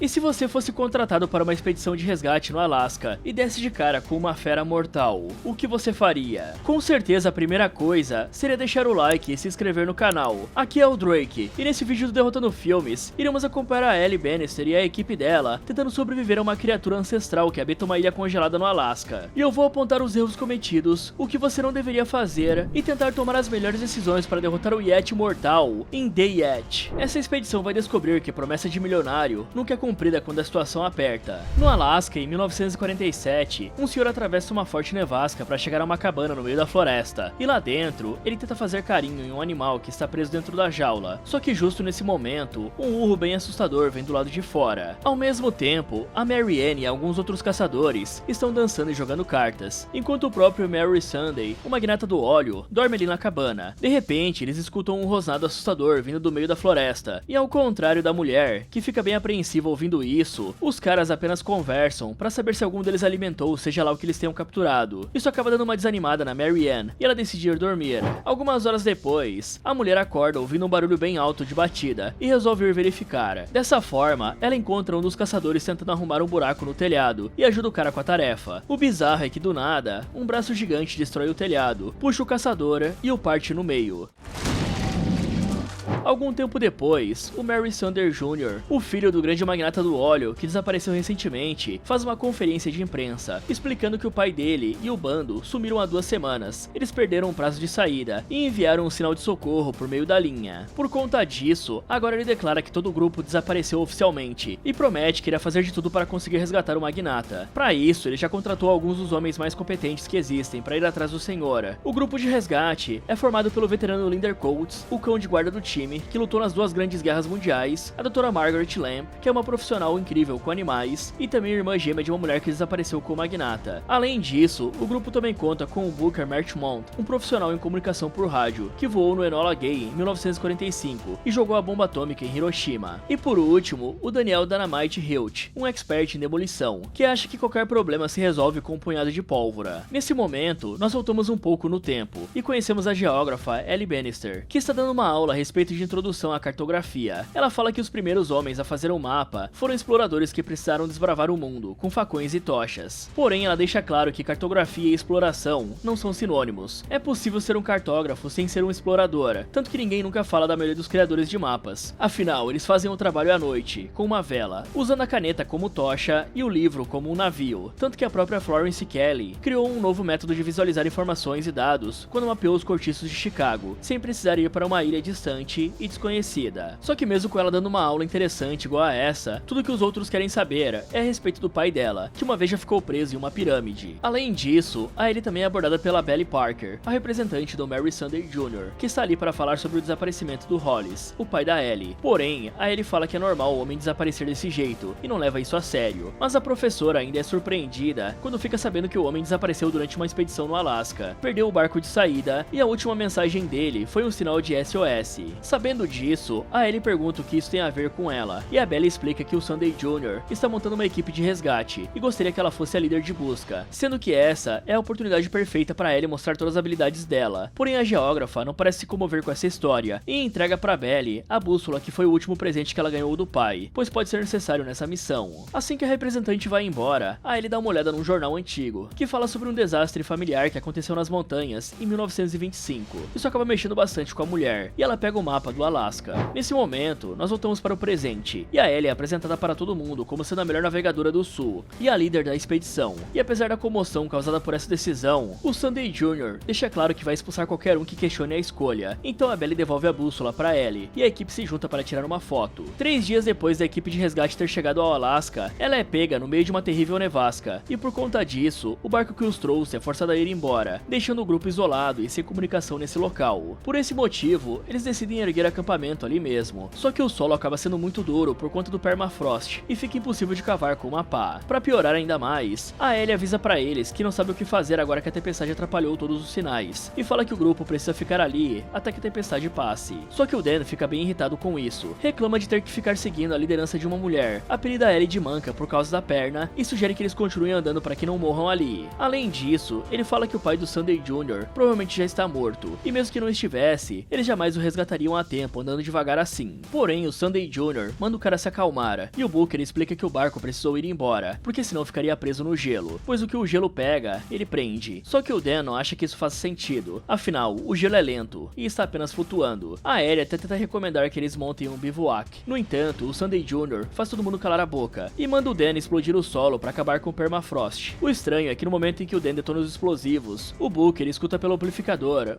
E se você fosse contratado para uma expedição de resgate no Alasca e desse de cara com uma fera mortal, o que você faria? Com certeza a primeira coisa seria deixar o like e se inscrever no canal. Aqui é o Drake, e nesse vídeo do Derrotando Filmes, iremos acompanhar a Ellie Bannister e a equipe dela tentando sobreviver a uma criatura ancestral que habita uma ilha congelada no Alasca. E eu vou apontar os erros cometidos, o que você não deveria fazer e tentar tomar as melhores decisões para derrotar o Yeti mortal em The Yeti. Essa expedição vai descobrir que promessa de milionário nunca é cumprida quando a situação aperta. No Alasca, em 1947, um senhor atravessa uma forte nevasca para chegar a uma cabana no meio da floresta, e lá dentro, ele tenta fazer carinho em um animal que está preso dentro da jaula. Só que justo nesse momento, um urro bem assustador vem do lado de fora. Ao mesmo tempo, a Mary Ann e alguns outros caçadores estão dançando e jogando cartas, enquanto o próprio Mary Sunday, o magnata do óleo, dorme ali na cabana. De repente, eles escutam um rosnado assustador vindo do meio da floresta, e ao contrário da mulher, que fica bem apreensiva ouvindo isso, os caras apenas conversam para saber se algum deles alimentou, seja lá o que eles tenham capturado. Isso acaba dando uma desanimada na Mary Ann, e ela decide ir dormir. Algumas horas depois, a mulher acorda ouvindo um barulho bem alto de batida, e resolve ir verificar. Dessa forma, ela encontra um dos caçadores tentando arrumar um buraco no telhado, e ajuda o cara com a tarefa. O bizarro é que do nada, um braço gigante destrói o telhado, puxa o caçador e o parte no meio. Algum tempo depois, o Mary Sander Jr., o filho do grande magnata do óleo que desapareceu recentemente, faz uma conferência de imprensa, explicando que o pai dele e o bando sumiram há 2 semanas. Eles perderam o prazo de saída e enviaram um sinal de socorro por meio da linha. Por conta disso, agora ele declara que todo o grupo desapareceu oficialmente e promete que irá fazer de tudo para conseguir resgatar o magnata. Para isso, ele já contratou alguns dos homens mais competentes que existem para ir atrás do senhor. O grupo de resgate é formado pelo veterano Linder Coates, o cão de guarda do time, que lutou nas 2 grandes guerras mundiais, a doutora Margaret Lamb, que é uma profissional incrível com animais, e também a irmã gêmea de uma mulher que desapareceu com o magnata. Além disso, o grupo também conta com o Booker Marchmont, um profissional em comunicação por rádio, que voou no Enola Gay em 1945 e jogou a bomba atômica em Hiroshima. E por último, o Daniel Dynamite Hilt, um expert em demolição, que acha que qualquer problema se resolve com um punhado de pólvora. Nesse momento, nós voltamos um pouco no tempo e conhecemos a geógrafa Ellie Bannister, que está dando uma aula a respeito de introdução à cartografia. Ela fala que os primeiros homens a fazer um mapa foram exploradores que precisaram desbravar o mundo, com facões e tochas. Porém, ela deixa claro que cartografia e exploração não são sinônimos. É possível ser um cartógrafo sem ser um explorador, tanto que ninguém nunca fala da maioria dos criadores de mapas. Afinal, eles fazem o trabalho à noite, com uma vela, usando a caneta como tocha e o livro como um navio. Tanto que a própria Florence Kelly criou um novo método de visualizar informações e dados quando mapeou os cortiços de Chicago, sem precisar ir para uma ilha distante e desconhecida. Só que mesmo com ela dando uma aula interessante igual a essa, tudo que os outros querem saber é a respeito do pai dela, que uma vez já ficou preso em uma pirâmide. Além disso, a Ellie também é abordada pela Belly Parker, a representante do Mary Sunday Jr., que está ali para falar sobre o desaparecimento do Hollis, o pai da Ellie. Porém, a Ellie fala que é normal o homem desaparecer desse jeito, e não leva isso a sério. Mas a professora ainda é surpreendida quando fica sabendo que o homem desapareceu durante uma expedição no Alasca, perdeu o barco de saída, e a última mensagem dele foi um sinal de SOS. Sabendo disso, a Ellie pergunta o que isso tem a ver com ela, e a Bella explica que o Sunday Jr. está montando uma equipe de resgate, e gostaria que ela fosse a líder de busca, sendo que essa é a oportunidade perfeita para Ellie mostrar todas as habilidades dela. Porém, a geógrafa não parece se comover com essa história, e entrega para Belly a bússola que foi o último presente que ela ganhou do pai, pois pode ser necessário nessa missão. Assim que a representante vai embora, a Ellie dá uma olhada num jornal antigo, que fala sobre um desastre familiar que aconteceu nas montanhas em 1925. Isso acaba mexendo bastante com a mulher, e ela pega o mapa do Alasca. Nesse momento, nós voltamos para o presente, e a Ellie é apresentada para todo mundo como sendo a melhor navegadora do sul, e a líder da expedição. E apesar da comoção causada por essa decisão, o Sunday Jr. deixa claro que vai expulsar qualquer um que questione a escolha. Então a Belly devolve a bússola para Ellie, e a equipe se junta para tirar uma foto. 3 dias depois da equipe de resgate ter chegado ao Alasca, ela é pega no meio de uma terrível nevasca, e por conta disso, o barco que os trouxe é forçado a ir embora, deixando o grupo isolado e sem comunicação nesse local. Por esse motivo, eles decidem erguer acampamento ali mesmo, só que o solo acaba sendo muito duro por conta do permafrost, e fica impossível de cavar com uma pá. Pra piorar ainda mais, a Ellie avisa pra eles que não sabe o que fazer agora que a tempestade atrapalhou todos os sinais, e fala que o grupo precisa ficar ali até que a tempestade passe. Só que o Dan fica bem irritado com isso, reclama de ter que ficar seguindo a liderança de uma mulher, apelida Ellie de manca por causa da perna, e sugere que eles continuem andando para que não morram ali. Além disso, ele fala que o pai do Sunday Jr. provavelmente já está morto, e mesmo que não estivesse, eles jamais o resgatariam a tempo andando devagar assim. Porém, o Sunday Jr. manda o cara se acalmar, e o Booker explica que o barco precisou ir embora, porque senão ficaria preso no gelo, pois o que o gelo pega, ele prende. Só que o Dan não acha que isso faz sentido, afinal, o gelo é lento, e está apenas flutuando. A Ellie até tenta recomendar que eles montem um bivouac. No entanto, o Sunday Jr. faz todo mundo calar a boca, e manda o Dan explodir o solo para acabar com o permafrost. O estranho é que no momento em que o Dan detona os explosivos, o Booker escuta pelo amplificador: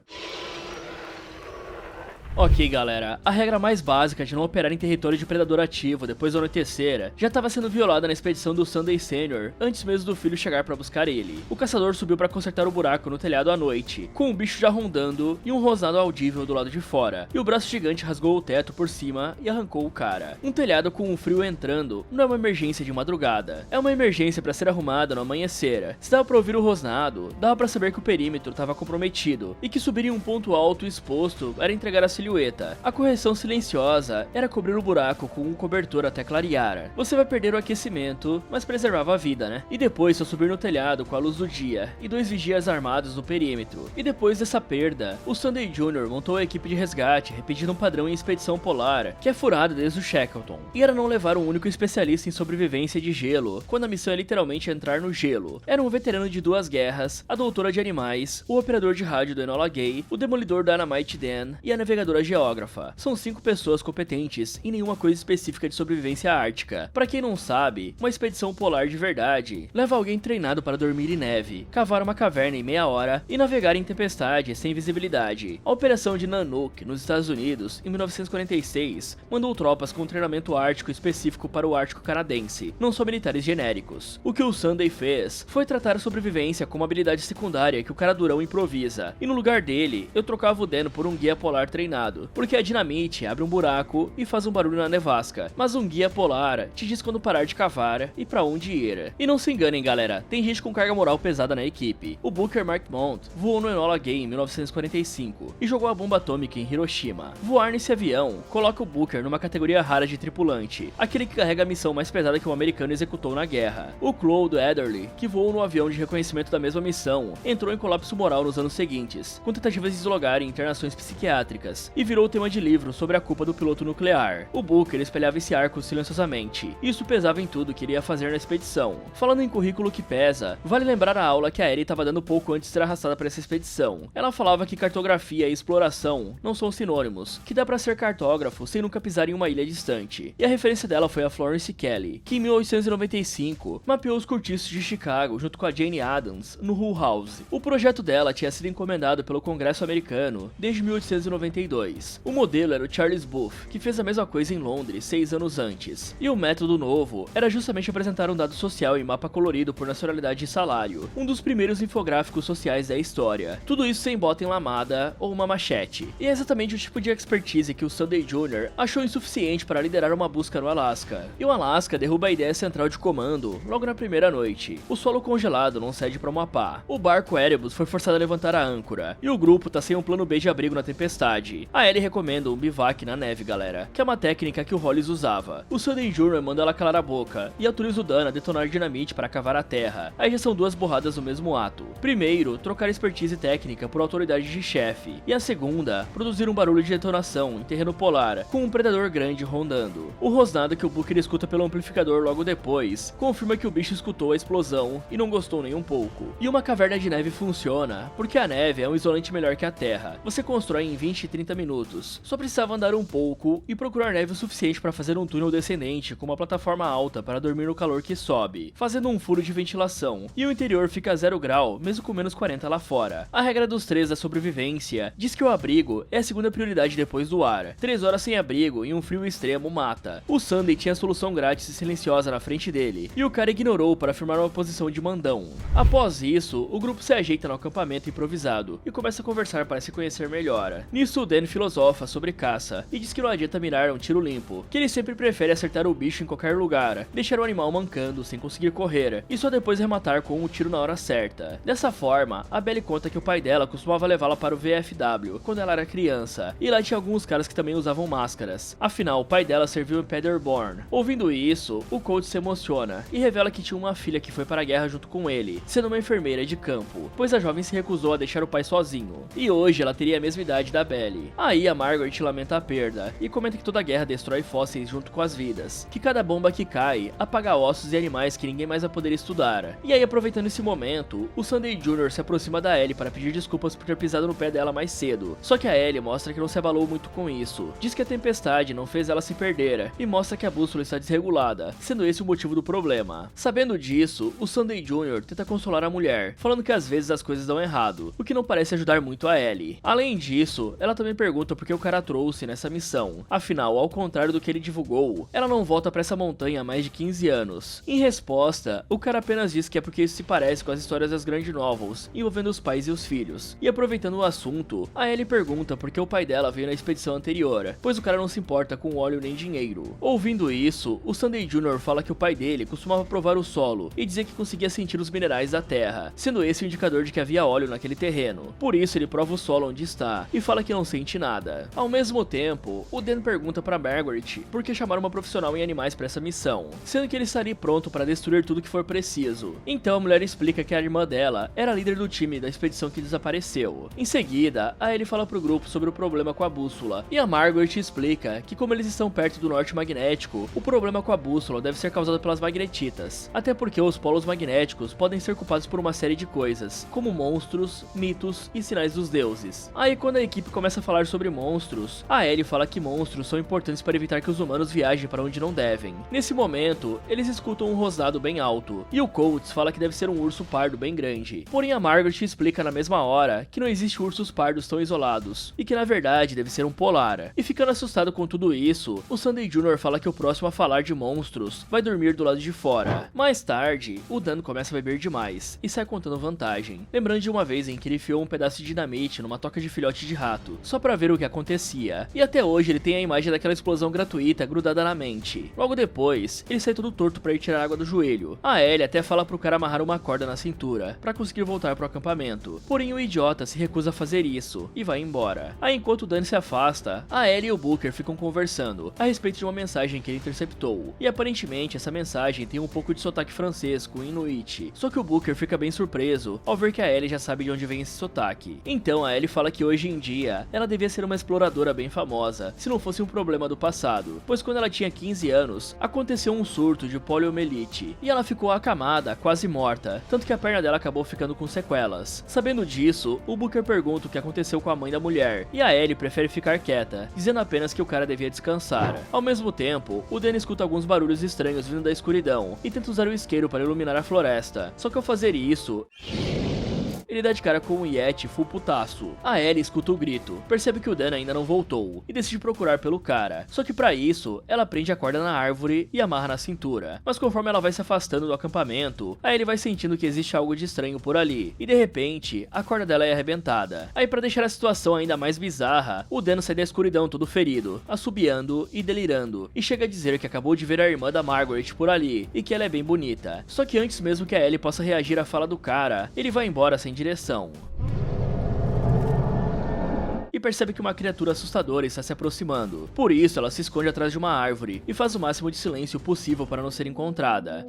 ok, galera, a regra mais básica de não operar em território de predador ativo depois do anoitecer já estava sendo violada na expedição do Sunday Sr. antes mesmo do filho chegar para buscar ele. O caçador subiu para consertar o buraco no telhado à noite, com um bicho já rondando e um rosnado audível do lado de fora, e o braço gigante rasgou o teto por cima e arrancou o cara. Um telhado com um frio entrando não é uma emergência de madrugada, é uma emergência para ser arrumada no amanhecer. Se dava para ouvir o rosnado, dava para saber que o perímetro estava comprometido e que subir em um ponto alto exposto era entregar a silhueta. A correção silenciosa era cobrir o buraco com um cobertor até clarear. Você vai perder o aquecimento, mas preservava a vida, né? E depois só subir no telhado com a luz do dia e 2 vigias armados no perímetro. E depois dessa perda, o Sunday Jr. montou a equipe de resgate, repetindo um padrão em expedição polar, que é furado desde o Shackleton. E era não levar um único especialista em sobrevivência de gelo, quando a missão é literalmente entrar no gelo. Era um veterano de 2 guerras, a doutora de animais, o operador de rádio do Enola Gay, o demolidor Dynamite Dan e a navegadora geógrafa. São 5 pessoas competentes em nenhuma coisa específica de sobrevivência ártica. Pra quem não sabe, uma expedição polar de verdade leva alguém treinado para dormir em neve, cavar uma caverna em meia hora e navegar em tempestade sem visibilidade. A operação de Nanook, nos Estados Unidos, em 1946, mandou tropas com treinamento ártico específico para o Ártico canadense, não só militares genéricos. O que o Sunday fez foi tratar a sobrevivência como uma habilidade secundária que o cara durão improvisa, e no lugar dele, eu trocava o Dan por um guia polar treinado, porque a dinamite abre um buraco e faz um barulho na nevasca, mas um guia polar te diz quando parar de cavar e pra onde ir. E não se enganem, galera, tem gente com carga moral pesada na equipe. O Booker Markmont voou no Enola Gay em 1945 e jogou a bomba atômica em Hiroshima. Voar nesse avião coloca o Booker numa categoria rara de tripulante, aquele que carrega a missão mais pesada que um americano executou na guerra. O Claude Adderley, que voou no avião de reconhecimento da mesma missão, entrou em colapso moral nos anos seguintes, com tentativas de deslogar em internações psiquiátricas, e virou tema de livro sobre a culpa do piloto nuclear. O Booker espelhava esse arco silenciosamente, e isso pesava em tudo que ele ia fazer na expedição. Falando em currículo que pesa, vale lembrar a aula que a Ellie estava dando pouco antes de ser arrastada para essa expedição. Ela falava que cartografia e exploração não são sinônimos, que dá para ser cartógrafo sem nunca pisar em uma ilha distante. E a referência dela foi a Florence Kelly, que em 1895 mapeou os cortiços de Chicago junto com a Jane Addams no Hull House. O projeto dela tinha sido encomendado pelo Congresso americano desde 1892. O modelo era o Charles Booth, que fez a mesma coisa em Londres 6 anos antes. E o método novo era justamente apresentar um dado social em mapa colorido por nacionalidade e salário, um dos primeiros infográficos sociais da história. Tudo isso sem bota enlamada ou uma machete. E é exatamente o tipo de expertise que o Sunday Jr. achou insuficiente para liderar uma busca no Alasca. E o Alasca derruba a ideia central de comando logo na primeira noite. O solo congelado não cede para o mapa. O barco Erebus foi forçado a levantar a âncora, e o grupo tá sem um plano B de abrigo na tempestade. A Ellie recomenda um bivac na neve, galera, que é uma técnica que o Hollis usava. O Sunday Jr. manda ela calar a boca e autoriza o Dan a detonar dinamite para cavar a terra. Aí já são 2 borradas no mesmo ato. Primeiro, trocar expertise técnica por autoridade de chefe, e a segunda, produzir um barulho de detonação em terreno polar, com um predador grande rondando. O rosnado que o Booker escuta pelo amplificador logo depois confirma que o bicho escutou a explosão e não gostou nem um pouco. E uma caverna de neve funciona, porque a neve é um isolante melhor que a terra. Você constrói em 20 e 30 minutos. Só precisava andar um pouco e procurar neve o suficiente para fazer um túnel descendente com uma plataforma alta para dormir no calor que sobe, fazendo um furo de ventilação, e o interior fica a 0 grau, mesmo com menos 40 lá fora. A regra dos 3 da sobrevivência diz que o abrigo é a segunda prioridade depois do ar. 3 horas sem abrigo e um frio extremo mata. O Sunday tinha a solução grátis e silenciosa na frente dele, e o cara ignorou para firmar uma posição de mandão. Após isso, o grupo se ajeita no acampamento improvisado e começa a conversar para se conhecer melhor. Nisso, o Dan filosofa sobre caça e diz que não adianta mirar um tiro limpo, que ele sempre prefere acertar o bicho em qualquer lugar, deixar o animal mancando sem conseguir correr, e só depois rematar com um tiro na hora certa. Dessa forma, a Belly conta que o pai dela costumava levá-la para o VFW quando ela era criança, e lá tinha alguns caras que também usavam máscaras. Afinal, o pai dela serviu em Paderborn. Ouvindo isso, o Colt se emociona e revela que tinha uma filha que foi para a guerra junto com ele, sendo uma enfermeira de campo, pois a jovem se recusou a deixar o pai sozinho, e hoje ela teria a mesma idade da Belly. Aí a Margaret lamenta a perda e comenta que toda guerra destrói fósseis junto com as vidas, que cada bomba que cai apaga ossos e animais que ninguém mais vai poder estudar. E aí, aproveitando esse momento, o Sunday Jr. se aproxima da Ellie para pedir desculpas por ter pisado no pé dela mais cedo. Só que a Ellie mostra que não se abalou muito com isso, diz que a tempestade não fez ela se perder e mostra que a bússola está desregulada, sendo esse o motivo do problema. Sabendo disso, o Sunday Jr. tenta consolar a mulher, falando que às vezes as coisas dão errado, o que não parece ajudar muito a Ellie. Além disso, ela também pergunta por que o cara a trouxe nessa missão, afinal, ao contrário do que ele divulgou, ela não volta para essa montanha há mais de 15 anos. Em resposta, o cara apenas diz que é porque isso se parece com as histórias das Grand Novels, envolvendo os pais e os filhos. E aproveitando o assunto, a Ellie pergunta por que o pai dela veio na expedição anterior, pois o cara não se importa com óleo nem dinheiro. Ouvindo isso, o Sunday Jr. fala que o pai dele costumava provar o solo e dizer que conseguia sentir os minerais da terra, sendo esse o indicador de que havia óleo naquele terreno. Por isso ele prova o solo onde está e fala que não sente nada. Ao mesmo tempo, o Dan pergunta para Margaret por que chamar uma profissional em animais para essa missão, sendo que ele estaria pronto para destruir tudo que for preciso. Então a mulher explica que a irmã dela era a líder do time da expedição que desapareceu. Em seguida, a Ellie fala pro grupo sobre o problema com a bússola, e a Margaret explica que como eles estão perto do norte magnético, o problema com a bússola deve ser causado pelas magnetitas, até porque os polos magnéticos podem ser culpados por uma série de coisas, como monstros, mitos e sinais dos deuses. Aí quando a equipe começa a falar sobre monstros, a Ellie fala que monstros são importantes para evitar que os humanos viajem para onde não devem. Nesse momento, eles escutam um rosnado bem alto, e o Coates fala que deve ser um urso pardo bem grande. Porém a Margaret explica na mesma hora que não existe ursos pardos tão isolados, e que na verdade deve ser um polar. E ficando assustado com tudo isso, o Sunday Jr. fala que o próximo a falar de monstros vai dormir do lado de fora. Mais tarde, o Dan começa a beber demais e sai contando vantagem, lembrando de uma vez em que ele enfiou um pedaço de dinamite numa toca de filhote de rato, só pra ver o que acontecia. E até hoje ele tem a imagem daquela explosão gratuita grudada na mente. Logo depois, ele sai todo torto pra ir tirar água do joelho. A Ellie até fala pro cara amarrar uma corda na cintura, pra conseguir voltar pro acampamento. Porém o idiota se recusa a fazer isso, e vai embora. Aí enquanto o Dan se afasta, a Ellie e o Booker ficam conversando, a respeito de uma mensagem que ele interceptou. E aparentemente essa mensagem tem um pouco de sotaque francês com Inuit. Só que o Booker fica bem surpreso ao ver que a Ellie já sabe de onde vem esse sotaque. Então a Ellie fala que hoje em dia, ela devia ser uma exploradora bem famosa, se não fosse um problema do passado. Pois quando ela tinha 15 anos, aconteceu um surto de poliomielite, e ela ficou acamada, quase morta, tanto que a perna dela acabou ficando com sequelas. Sabendo disso, o Booker pergunta o que aconteceu com a mãe da mulher, e a Ellie prefere ficar quieta, dizendo apenas que o cara devia descansar. Ao mesmo tempo, o Dan escuta alguns barulhos estranhos vindo da escuridão, e tenta usar o isqueiro para iluminar a floresta. Só que ao fazer isso, ele dá de cara com um Yeti full putaço. A Ellie escuta o grito, percebe que o Dan ainda não voltou e decide procurar pelo cara. Só que pra isso, ela prende a corda na árvore e amarra na cintura. Mas conforme ela vai se afastando do acampamento, a Ellie vai sentindo que existe algo de estranho por ali. E de repente, a corda dela é arrebentada. Aí pra deixar a situação ainda mais bizarra, o Dan sai da escuridão todo ferido, assobiando e delirando. E chega a dizer que acabou de ver a irmã da Margaret por ali e que ela é bem bonita. Só que antes mesmo que a Ellie possa reagir à fala do cara, ele vai embora sem direção. E percebe que uma criatura assustadora está se aproximando. Por isso, ela se esconde atrás de uma árvore e faz o máximo de silêncio possível para não ser encontrada.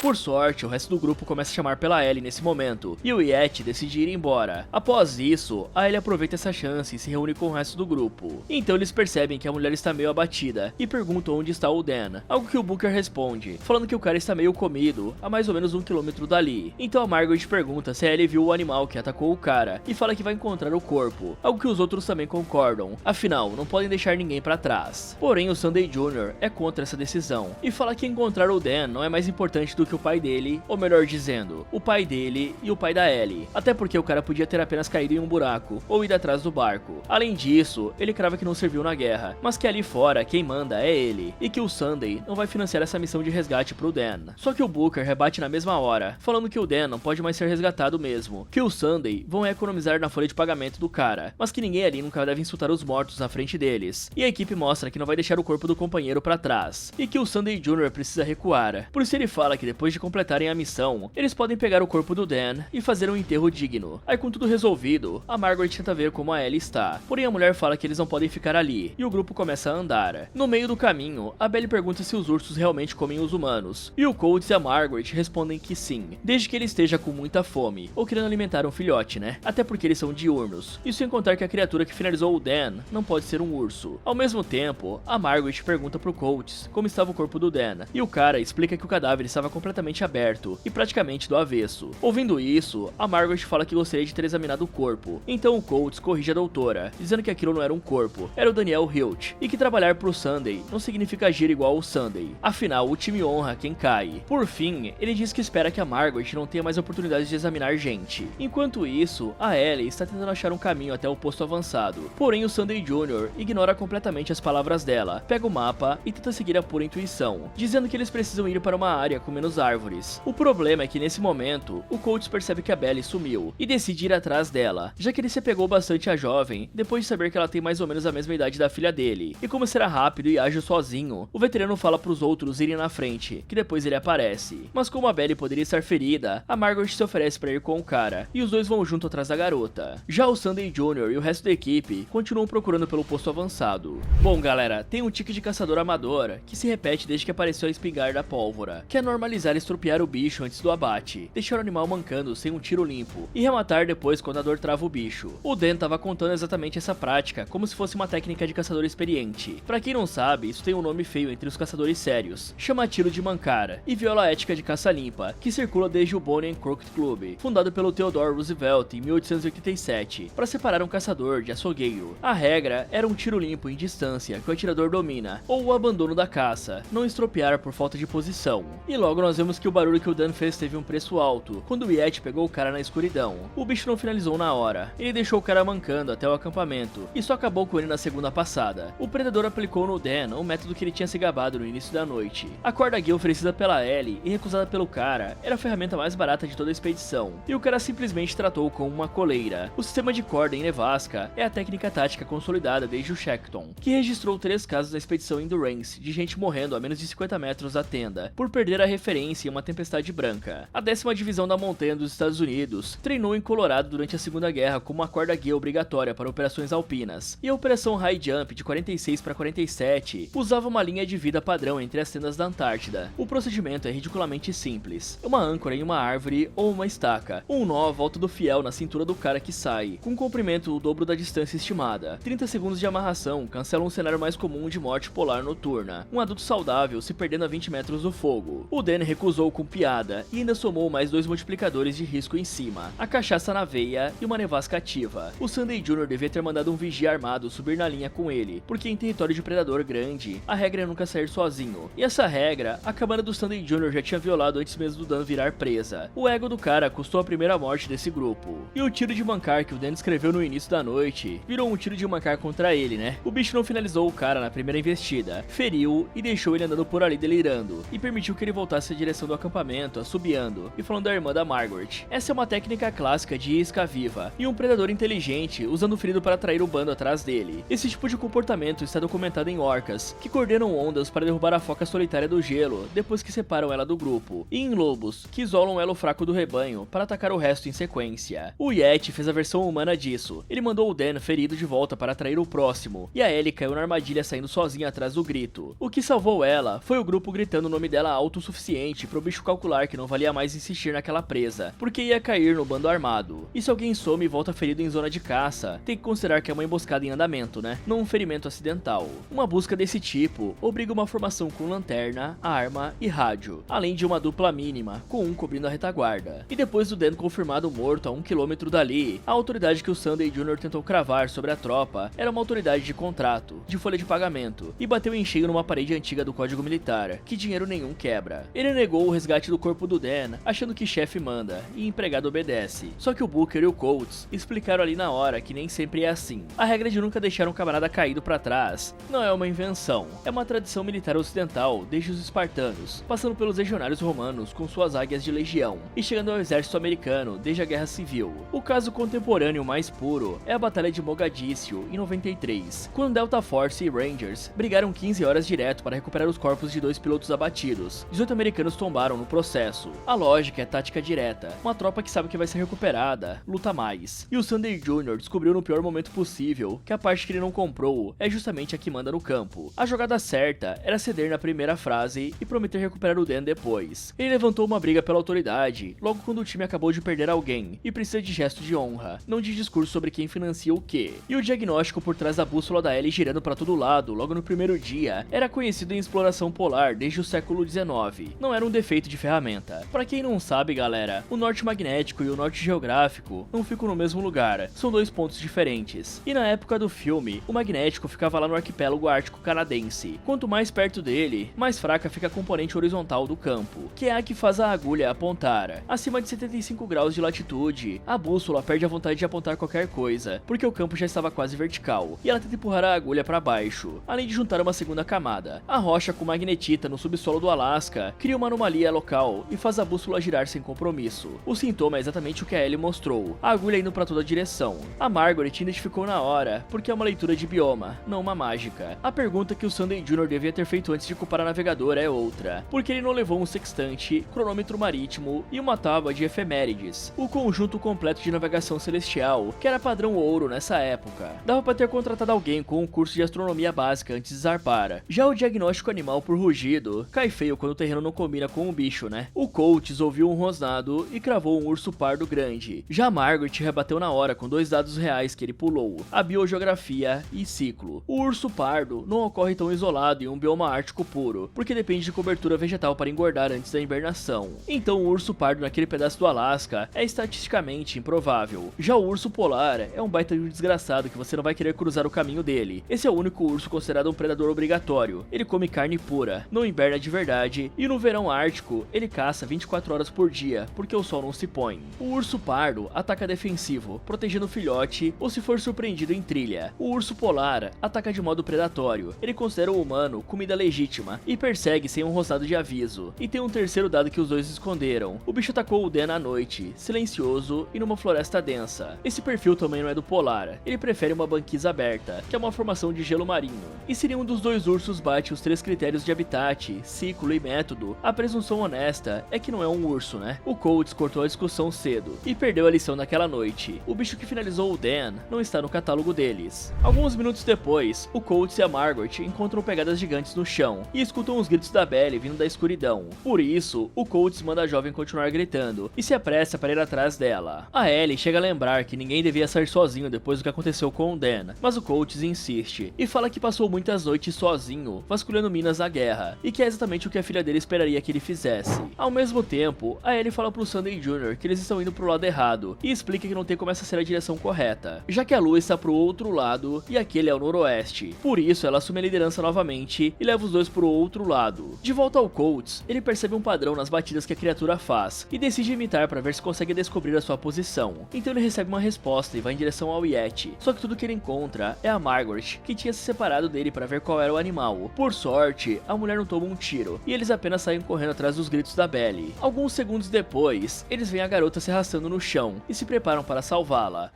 Por sorte, o resto do grupo começa a chamar pela Ellie nesse momento, e o Yeti decide ir embora. Após isso, a Ellie aproveita essa chance e se reúne com o resto do grupo. Então eles percebem que a mulher está meio abatida, e perguntam onde está o Dan, algo que o Booker responde, falando que o cara está meio comido, a mais ou menos 1 quilômetro dali. Então a Margaret pergunta se a Ellie viu o animal que atacou o cara, e fala que vai encontrar o corpo, algo que os outros também concordam, afinal, não podem deixar ninguém pra trás. Porém, o Sunday Jr. é contra essa decisão, e fala que encontrar o Dan não é mais importante do que o pai dele, ou melhor dizendo, o pai dele e o pai da Ellie, até porque o cara podia ter apenas caído em um buraco, ou ido atrás do barco. Além disso, ele crava que não serviu na guerra, mas que ali fora quem manda é ele, e que o Sunday não vai financiar essa missão de resgate pro Dan. Só que o Booker rebate na mesma hora, falando que o Dan não pode mais ser resgatado mesmo, que o Sunday vão economizar na folha de pagamento do cara, mas que ninguém ali nunca deve insultar os mortos na frente deles, e a equipe mostra que não vai deixar o corpo do companheiro pra trás, e que o Sunday Jr. precisa recuar. Por isso ele fala que depois depois de completarem a missão, eles podem pegar o corpo do Dan e fazer um enterro digno. Aí com tudo resolvido, a Margaret tenta ver como a Ellie está, porém a mulher fala que eles não podem ficar ali, e o grupo começa a andar. No meio do caminho, a Belly pergunta se os ursos realmente comem os humanos, e o Coates e a Margaret respondem que sim, desde que ele esteja com muita fome, ou querendo alimentar um filhote, né? Até porque eles são diurnos. Isso sem contar que a criatura que finalizou o Dan não pode ser um urso. Ao mesmo tempo, a Margaret pergunta pro Coates como estava o corpo do Dan, e o cara explica que o cadáver estava completamente aberto e praticamente do avesso. Ouvindo isso, a Margaret fala que gostaria de ter examinado o corpo, então o Coates corrige a doutora, dizendo que aquilo não era um corpo, era o Daniel Hilt, e que trabalhar pro Sunday não significa agir igual ao Sunday, afinal o time honra quem cai. Por fim, ele diz que espera que a Margaret não tenha mais oportunidades de examinar gente. Enquanto isso, a Ellie está tentando achar um caminho até o posto avançado, porém o Sunday Jr. ignora completamente as palavras dela, pega o mapa e tenta seguir a pura intuição, dizendo que eles precisam ir para uma área com menos árvores. O problema é que nesse momento, o Coates percebe que a Belly sumiu e decide ir atrás dela, já que ele se apegou bastante à jovem depois de saber que ela tem mais ou menos a mesma idade da filha dele. E como será rápido e ágil sozinho, o veterano fala pros outros irem na frente, que depois ele aparece. Mas como a Belly poderia estar ferida, a Margaret se oferece para ir com o cara, e os dois vão junto atrás da garota. Já o Sunday Jr. e o resto da equipe continuam procurando pelo posto avançado. Bom galera, tem um tique de caçador amador que se repete desde que apareceu a espingarda pólvora, que é normalizar estrupiar o bicho antes do abate, deixar o animal mancando sem um tiro limpo, e rematar depois quando a dor trava o bicho. O Dan tava contando exatamente essa prática, como se fosse uma técnica de caçador experiente. Pra quem não sabe, isso tem um nome feio entre os caçadores sérios, chama tiro de mancar, e viola a ética de caça limpa, que circula desde o Bonnie and Crockett Club, fundado pelo Theodore Roosevelt em 1887, para separar um caçador de açougueiro. A regra era um tiro limpo em distância que o atirador domina, ou o abandono da caça, não estropiar por falta de posição. E logo nós vemos que o barulho que o Dan fez teve um preço alto, quando o Yeti pegou o cara na escuridão. O bicho não finalizou na hora, ele deixou o cara mancando até o acampamento, e só acabou com ele na segunda passada. O predador aplicou no Dan o método que ele tinha se gabado no início da noite. A corda guia oferecida pela Ellie e recusada pelo cara era a ferramenta mais barata de toda a expedição, e o cara simplesmente tratou como uma coleira. O sistema de corda em nevasca é a técnica tática consolidada desde o Shackleton, que registrou 3 casos da expedição Endurance de gente morrendo a menos de 50 metros da tenda, por perder a referência em uma tempestade branca. A 10ª Divisão da Montanha dos Estados Unidos treinou em Colorado durante a Segunda Guerra como uma corda guia obrigatória para operações alpinas, e a Operação High Jump de 46 para 47 usava uma linha de vida padrão entre as tendas da Antártida. O procedimento é ridiculamente simples: uma âncora em uma árvore ou uma estaca, um nó à volta do fiel na cintura do cara que sai, com um comprimento o dobro da distância estimada. 30 segundos de amarração cancelam um cenário mais comum de morte polar noturna, um adulto saudável se perdendo a 20 metros do fogo. O Dan recusou com piada e ainda somou mais 2 multiplicadores de risco em cima: a cachaça na veia e uma nevasca ativa. O Sunday Jr. devia ter mandado um vigia armado subir na linha com ele, porque em território de predador grande, a regra é nunca sair sozinho. E essa regra, a câmara do Sunday Jr. já tinha violado antes mesmo do Dan virar presa. O ego do cara custou a primeira morte desse grupo. E o tiro de mancar que o Dan escreveu no início da noite, virou um tiro de mancar contra ele, né? O bicho não finalizou o cara na primeira investida, feriu e deixou ele andando por ali delirando, e permitiu que ele voltasse à direção do acampamento, assobiando e falando da irmã da Margaret. Essa é uma técnica clássica de isca viva, e um predador inteligente usando o ferido para atrair o bando atrás dele. Esse tipo de comportamento está documentado em orcas, que coordenam ondas para derrubar a foca solitária do gelo depois que separam ela do grupo, e em lobos, que isolam o elo fraco do rebanho para atacar o resto em sequência. O Yeti fez a versão humana disso. Ele mandou o Dan ferido de volta para atrair o próximo, e a Ellie caiu na armadilha saindo sozinha atrás do grito. O que salvou ela foi o grupo gritando o nome dela alto o suficiente para o bicho calcular que não valia mais insistir naquela presa, porque ia cair no bando armado. E se alguém some e volta ferido em zona de caça, tem que considerar que é uma emboscada em andamento, né? Não um ferimento acidental. Uma busca desse tipo obriga uma formação com lanterna, arma e rádio, além de uma dupla mínima, com um cobrindo a retaguarda. E depois do Dan confirmado morto a 1 km dali, a autoridade que o Sunday Jr. tentou cravar sobre a tropa era uma autoridade de contrato, de folha de pagamento, e bateu em cheio numa parede antiga do Código Militar, que dinheiro nenhum quebra. Ele negou o resgate do corpo do Dan, achando que chefe manda e empregado obedece. Só que o Booker e o Coates explicaram ali na hora que nem sempre é assim. A regra de nunca deixar um camarada caído pra trás não é uma invenção, é uma tradição militar ocidental desde os espartanos, passando pelos legionários romanos com suas águias de legião, e chegando ao exército americano desde a Guerra Civil. O caso contemporâneo mais puro é a Batalha de Mogadíscio, em 93, quando Delta Force e Rangers brigaram 15 horas direto para recuperar os corpos de 2 pilotos abatidos. 18 americanos soldados tombaram no processo. A lógica é tática direta, uma tropa que sabe que vai ser recuperada, luta mais. E o Sunday Jr. descobriu no pior momento possível que a parte que ele não comprou é justamente a que manda no campo. A jogada certa era ceder na primeira frase e prometer recuperar o Dan depois. Ele levantou uma briga pela autoridade, logo quando o time acabou de perder alguém, e precisa de gesto de honra, não de discurso sobre quem financia o quê. E o diagnóstico por trás da bússola da Ellie girando para todo lado logo no primeiro dia era conhecido em exploração polar desde o século XIX. Não era um defeito de ferramenta. Para quem não sabe, galera, o norte magnético e o norte geográfico não ficam no mesmo lugar, são dois pontos diferentes. E na época do filme, o magnético ficava lá no arquipélago ártico canadense. Quanto mais perto dele, mais fraca fica a componente horizontal do campo, que é a que faz a agulha apontar. Acima de 75 graus de latitude, a bússola perde a vontade de apontar qualquer coisa, porque o campo já estava quase vertical, e ela tenta empurrar a agulha para baixo, além de juntar uma segunda camada. A rocha com magnetita no subsolo do Alasca cria uma anomalia local e faz a bússola girar sem compromisso. O sintoma é exatamente o que a Ellie mostrou, a agulha indo para toda direção. A Margaret identificou na hora, porque é uma leitura de bioma, não uma mágica. A pergunta que o Sunday Jr. devia ter feito antes de culpar a navegadora é outra, porque ele não levou um sextante, cronômetro marítimo e uma tábua de efemérides, o conjunto completo de navegação celestial, que era padrão ouro nessa época. Dava pra ter contratado alguém com um curso de astronomia básica antes de zarpar. Já o diagnóstico animal por rugido cai feio quando o terreno não combina com o bicho, né? O Coates ouviu um rosnado e cravou um urso pardo grande. Já Margaret rebateu na hora com dois dados reais que ele pulou, a biogeografia e ciclo. O urso pardo não ocorre tão isolado em um bioma ártico puro, porque depende de cobertura vegetal para engordar antes da hibernação. Então o urso pardo naquele pedaço do Alasca é estatisticamente improvável. Já o urso polar é um baita de um desgraçado que você não vai querer cruzar o caminho dele. Esse é o único urso considerado um predador obrigatório. Ele come carne pura, não hiberna de verdade, e no verão ártico ele caça 24 horas por dia, porque o sol não se põe. O urso pardo ataca defensivo, protegendo o filhote ou se for surpreendido em trilha. O urso polar ataca de modo predatório. Ele considera o humano comida legítima e persegue sem um rosnado de aviso. E tem um terceiro dado que os dois esconderam. O bicho atacou o Dan à noite, silencioso e numa floresta densa. Esse perfil também não é do polar. Ele prefere uma banquisa aberta, que é uma formação de gelo marinho. E se nenhum dos dois ursos bate os 3 critérios de habitat, ciclo e método, a presunção honesta é que não é um urso, né? O Coates cortou a discussão cedo e perdeu a lição naquela noite. O bicho que finalizou o Dan não está no catálogo deles. Alguns minutos depois, o Coates e a Margaret encontram pegadas gigantes no chão e escutam os gritos da Belly vindo da escuridão. Por isso, o Coates manda a jovem continuar gritando e se apressa para ir atrás dela. A Ellie chega a lembrar que ninguém devia sair sozinho depois do que aconteceu com o Dan, mas o Coates insiste e fala que passou muitas noites sozinho, vasculhando minas na guerra, e que é exatamente o que a filha dele esperaria que ele fizesse. Ao mesmo tempo, a Ellie fala pro Sunday Jr. que eles estão indo pro lado errado e explica que não tem como essa ser a direção correta, já que a lua está pro outro lado e aquele é o noroeste. Por isso, ela assume a liderança novamente e leva os dois pro outro lado. De volta ao Coates, ele percebe um padrão nas batidas que a criatura faz e decide imitar para ver se consegue descobrir a sua posição. Então ele recebe uma resposta e vai em direção ao Yeti. Só que tudo que ele encontra é a Margaret, que tinha se separado dele para ver qual era o animal. Por sorte, a mulher não toma um tiro e eles apenas saem correndo atrás dos gritos da Belly. Alguns segundos depois, eles veem a garota se arrastando no chão e se preparam para salvá-la.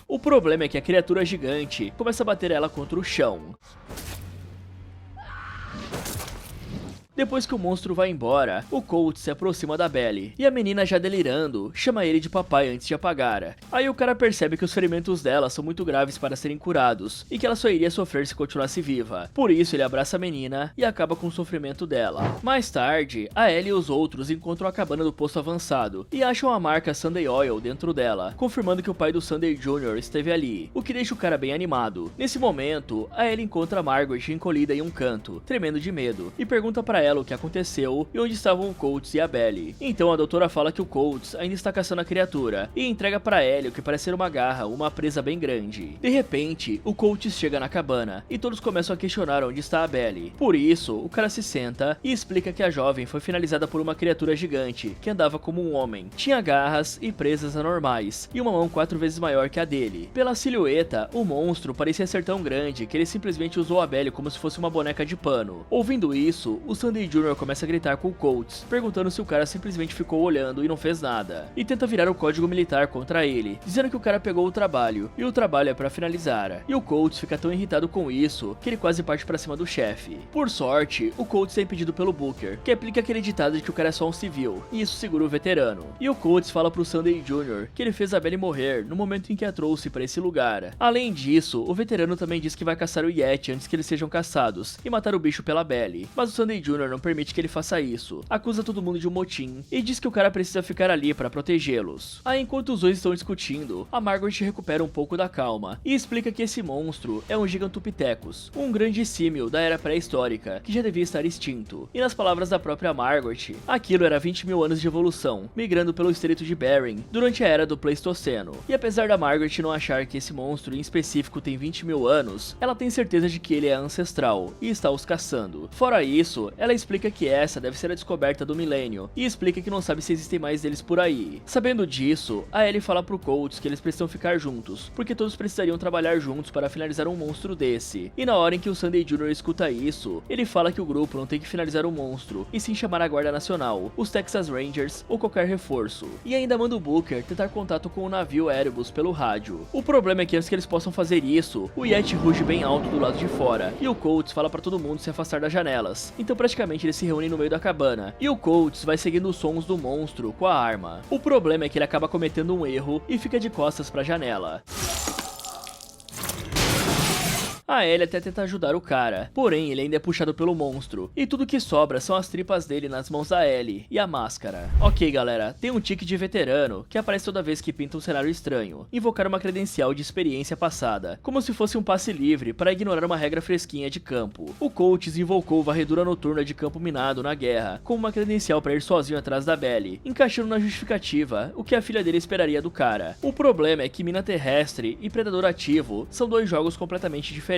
O problema é que a criatura gigante começa a bater ela contra o chão. Depois que o monstro vai embora, o Coates se aproxima da Belly, e a menina já delirando, chama ele de papai antes de apagar. Aí o cara percebe que os ferimentos dela são muito graves para serem curados, e que ela só iria sofrer se continuasse viva. Por isso ele abraça a menina e acaba com o sofrimento dela. Mais tarde, a Ellie e os outros encontram a cabana do posto avançado, e acham a marca Sunday Oil dentro dela, confirmando que o pai do Sunday Jr. esteve ali, o que deixa o cara bem animado. Nesse momento, a Ellie encontra a Margaret encolhida em um canto, tremendo de medo, e pergunta para ela o que aconteceu e onde estavam o Coates e a Belly. Então a doutora fala que o Coates ainda está caçando a criatura e entrega para Ellie o que parece ser uma garra, uma presa bem grande. De repente, o Coates chega na cabana e todos começam a questionar onde está a Belly. Por isso, o cara se senta e explica que a jovem foi finalizada por uma criatura gigante que andava como um homem. Tinha garras e presas anormais e uma mão 4 vezes maior que a dele. Pela silhueta, o monstro parecia ser tão grande que ele simplesmente usou a Belly como se fosse uma boneca de pano. Ouvindo isso, o Sunday Sunday Jr. começa a gritar com o Coates, perguntando se o cara simplesmente ficou olhando e não fez nada, e tenta virar o código militar contra ele, dizendo que o cara pegou o trabalho, e o trabalho é pra finalizar. E o Coates fica tão irritado com isso, que ele quase parte pra cima do chefe. Por sorte, o Coates é impedido pelo Booker, que aplica aquele ditado de que o cara é só um civil, e isso segura o veterano. E o Coates fala pro Sunday Jr. que ele fez a Belly morrer no momento em que a trouxe pra esse lugar. Além disso, o veterano também diz que vai caçar o Yeti antes que eles sejam caçados, e matar o bicho pela Belly. Mas o Sunday Jr. não permite que ele faça isso, acusa todo mundo de um motim, e diz que o cara precisa ficar ali pra protegê-los. Aí enquanto os dois estão discutindo, a Margaret recupera um pouco da calma, e explica que esse monstro é um Gigantopithecus, um grande símil da era pré-histórica, que já devia estar extinto. E nas palavras da própria Margaret, aquilo era 20 mil anos de evolução, migrando pelo estreito de Bering, durante a era do Pleistoceno. E apesar da Margaret não achar que esse monstro em específico tem 20 mil anos, ela tem certeza de que ele é ancestral, e está os caçando. Fora isso, ela explica que essa deve ser a descoberta do milênio, e explica que não sabe se existem mais deles por aí. Sabendo disso, a Ellie fala pro Coates que eles precisam ficar juntos, porque todos precisariam trabalhar juntos para finalizar um monstro desse. E na hora em que o Sunday Jr. escuta isso, ele fala que o grupo não tem que finalizar o monstro, e sim chamar a Guarda Nacional, os Texas Rangers ou qualquer reforço. E ainda manda o Booker tentar contato com o navio Erebus pelo rádio. O problema é que antes que eles possam fazer isso, o Yeti ruge bem alto do lado de fora, e o Coates fala pra todo mundo se afastar das janelas. Então praticamente eles se reúnem no meio da cabana, e o Coates vai seguindo os sons do monstro com a arma. O problema é que ele acaba cometendo um erro e fica de costas pra janela. A Ellie até tenta ajudar o cara, porém ele ainda é puxado pelo monstro, e tudo que sobra são as tripas dele nas mãos da Ellie, e a máscara. Ok galera, tem um tique de veterano, que aparece toda vez que pinta um cenário estranho, invocar uma credencial de experiência passada, como se fosse um passe livre para ignorar uma regra fresquinha de campo. O Coates invocou varredura noturna de campo minado na guerra, como uma credencial para ir sozinho atrás da Belly, encaixando na justificativa o que a filha dele esperaria do cara. O problema é que mina terrestre e predador ativo são dois jogos completamente diferentes.